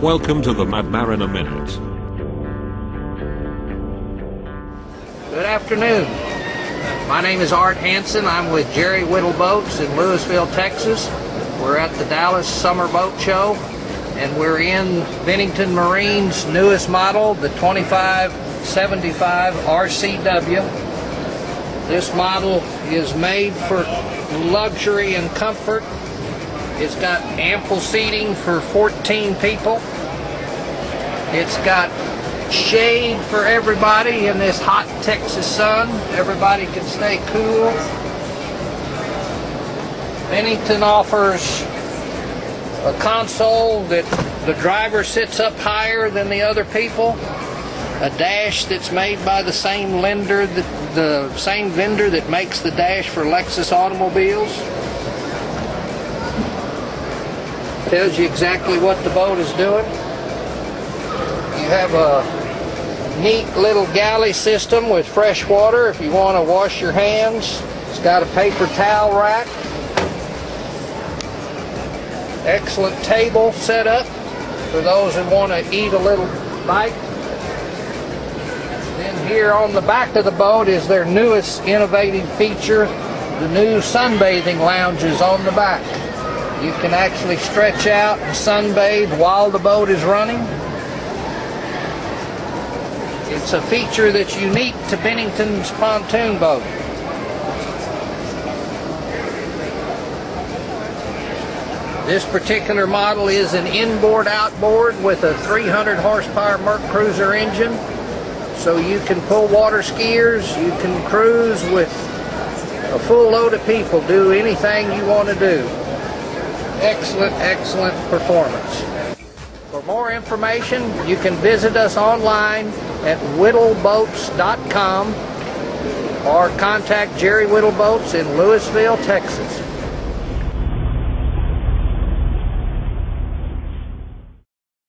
Welcome to the Mad Mariner Minute. Good afternoon. My name is Art Hansen. I'm with Jerry Whittle Boats in Louisville, Texas. We're at the Dallas Summer Boat Show, and we're in Bennington Marine's newest model, the 2575 RCW. This model is made for luxury and comfort. It's got ample seating for 14 people. It's got shade for everybody in this hot Texas sun. Everybody can stay cool. Bennington offers a console that the driver sits up higher than the other people. A dash that's made by the same vendor that makes the dash for Lexus automobiles. Tells you exactly what the boat is doing. You have a neat little galley system with fresh water if you want to wash your hands. It's got a paper towel rack. Excellent table set up for those who want to eat a little bite. Then here on the back of the boat is their newest innovative feature, the new sunbathing lounges on the back. You can actually stretch out and sunbathe while the boat is running. It's a feature that's unique to Bennington's pontoon boat. This particular model is an inboard-outboard with a 300 horsepower Merc Cruiser engine. So you can pull water skiers, you can cruise with a full load of people, do anything you want to do. Excellent, excellent performance. For more information, you can visit us online at whittleboats.com or contact Jerry Whittle Boats in Louisville, Texas.